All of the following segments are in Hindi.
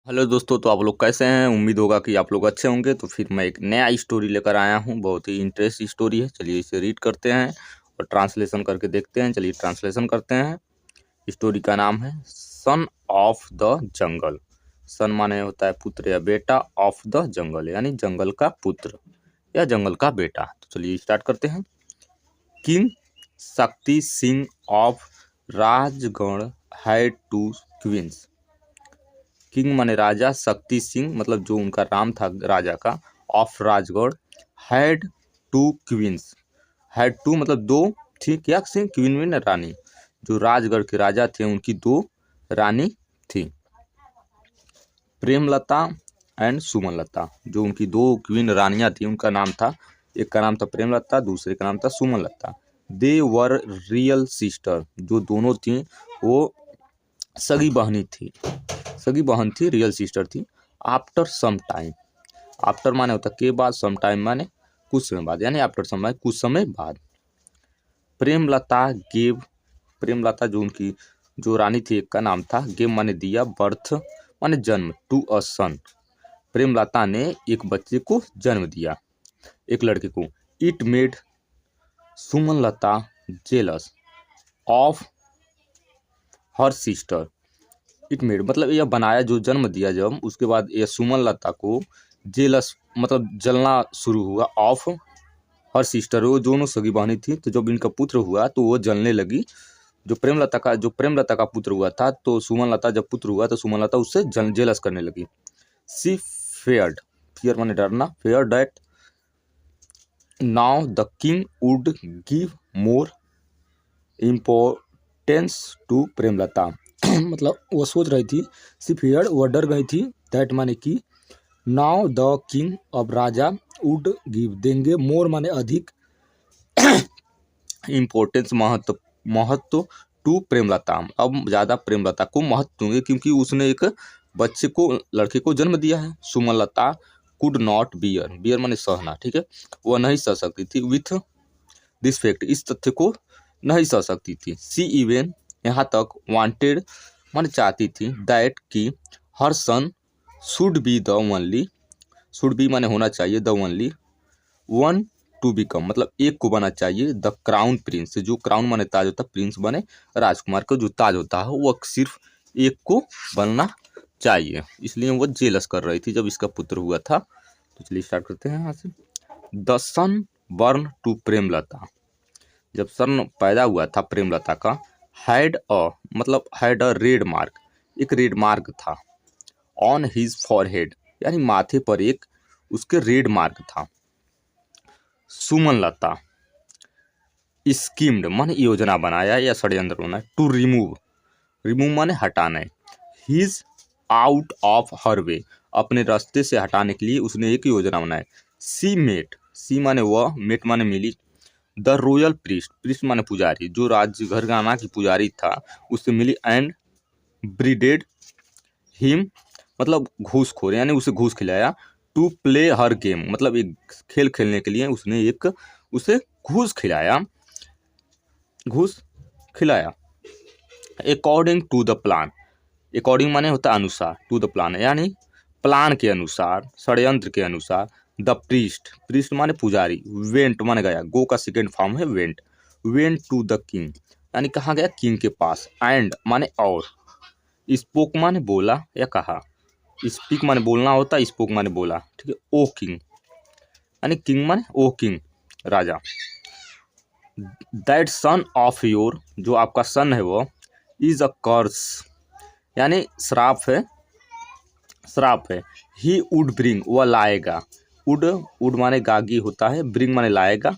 हेलो दोस्तों, तो आप लोग कैसे हैं। उम्मीद होगा कि आप लोग अच्छे होंगे। तो फिर मैं एक नया स्टोरी लेकर आया हूँ। बहुत ही इंटरेस्टिंग स्टोरी है। चलिए इसे रीड करते हैं और ट्रांसलेशन करके देखते हैं। चलिए ट्रांसलेशन करते हैं। स्टोरी का नाम है सन ऑफ द जंगल। सन माने होता है पुत्र या बेटा, ऑफ द जंगल यानी जंगल का पुत्र या जंगल का बेटा। तो चलिए स्टार्ट करते हैं। King Shakti Singh of Rajgarh had two queens. King माने राजा, शक्ति सिंह मतलब जो उनका नाम था राजा का, of Rajgarh, had two queens. Had two मतलब दो थी, क्या सिंह क्वीन में रानी। जो राजगढ़ के राजा थे उनकी दो रानी थी, प्रेमलता एंड सुमनलता। जो उनकी दो क्वीन रानियां थी उनका नाम था, एक का नाम था प्रेमलता, दूसरे का नाम था सुमनलता। दे वर रियल सिस्टर। जो दोनों थी वो सगी बहनी थी, सगी बहन थी, रियल सिस्टर थी। आफ्टर सम टाइम, आफ्टर माने होता के बाद, सम टाइम माने कुछ समय बाद, यानी आफ्टर समय कुछ समय बाद। प्रेमलता गेव, प्रेमलता जो उनकी जो रानी थी एक का नाम था, गेव माने दिया, बर्थ माने जन्म, टू अ सन। प्रेमलता ने एक बच्चे को जन्म दिया, एक लड़के को। It made Sumanlata jealous of her sister. It made मतलब यह बनाया, जो जन्म दिया जब उसके बाद यह सुमनलता को जेलस मतलब जलना शुरू हुआ, ऑफ हर सिस्टर, वो दोनों सगी बहनी थी। तो जब इनका पुत्र हुआ तो वो जलने लगी। जो प्रेमलता का पुत्र हुआ था, तो सुमनलता जब पुत्र हुआ तो सुमनलता उससे जेलस करने लगी। सी फेयर्ड, फियर माने डरना, fear that now the king would give more importance to Premlata. मतलब वो सोच रही थी, सी फियर्ड वो डर गई थी, दैट माने कि, नाउ द किंग अब राजा, वुड गिव देंगे, मोर माने अधिक, इम्पोर्टेंस महत्व टू प्रेमलता अब ज़्यादा प्रेमलता को महत्व दूंगे, क्योंकि उसने एक बच्चे को, लड़के को जन्म दिया है। Sumanlata could not bear, bear माने सहना, ठीक है, वह नहीं सह सकती थी, विथ दिस फैक्ट इस तथ्य को नहीं सह सकती थी। सी इवन यहाँ तक, वांटेड माने चाहती थी, दैट कि हर son should be the only, should be माने होना चाहिए, the only one to become मतलब एक को बना चाहिए, द क्राउन प्रिंस, जो क्राउन माने ताज होता है, प्रिंस माने राजकुमार का जो ताज होता है, वह सिर्फ एक को बनना चाहिए। इसलिए वो जेलस कर रही थी जब इसका पुत्र हुआ था। तो चलिए स्टार्ट करते हैं यहाँ से। The son born to Premlata, जब सन पैदा हुआ था प्रेमलता का, हैड अ मतलब हैड अ रेड मार्क, एक रेड मार्क था, ऑन हिज फॉरहेड यानी माथे पर एक उसके रेड मार्क था। सुमनलता स्कीम्ड माने योजना बनाया या षड्यंत्र बनाया, टू रिमूव, रिमूव माने हटाना, हिज आउट ऑफ हर वे अपने रास्ते से हटाने के लिए उसने एक योजना बनाई। सी मेट, सी माने वह, मेट माने मिली, द रॉयल प्रीस्ट, प्रीस्ट माने पुजारी, जो राजघर गाना की पुजारी था उससे मिली, एंड ब्रीडेड हिम मतलब घूसखोर यानी उसे घूस खिलाया, टू प्ले हर गेम मतलब एक खेल खेलने के लिए उसने एक उसे घूस खिलाया, घूस खिलाया। According to the plan, according माने होता अनुसार, टू द प्लान यानी प्लान के अनुसार, षड्यंत्र के अनुसार। द प्रीस्ट, प्रीस्ट माने पुजारी, वेंट माने गया, गो का सेकेंड फॉर्म है went, went to the king यानी कहाँ गया, किंग के पास। एंड माने और, स्पोक माने बोला या कहा, स्पीक माने बोलना होता, स्पोक माने बोला, ठीक है। ओ किंग यानी किंग माने ओ किंग राजा। दैट सन ऑफ योर, जो आपका सन है वो, इज अ कर्स यानी श्राप है, श्राप है। ही वुड ब्रिंग वह लाएगा, वुड, वुड माने गागी होता है, ब्रिंग माने लाएगा,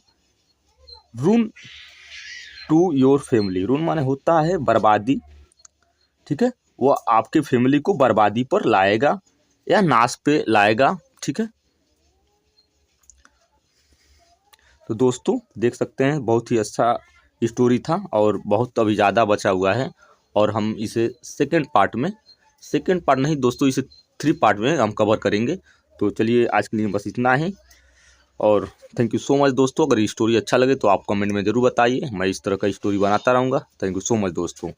रून टू योर फैमिली, रून माने होता है बर्बादी, ठीक है, वह आपके फैमिली को बर्बादी पर लाएगा या नाश पे लाएगा, ठीक है। तो दोस्तों देख सकते हैं बहुत ही अच्छा स्टोरी था और बहुत अभी ज़्यादा बचा हुआ है, और हम इसे सेकंड पार्ट में, सेकंड पार्ट नहीं दोस्तों, इसे 3 पार्ट में हम कवर करेंगे। तो चलिए आज के लिए बस इतना ही, और थैंक यू सो मच दोस्तों। अगर ये स्टोरी अच्छा लगे तो आप कमेंट में ज़रूर बताइए, मैं इस तरह का स्टोरी बनाता रहूँगा। थैंक यू सो मच दोस्तों।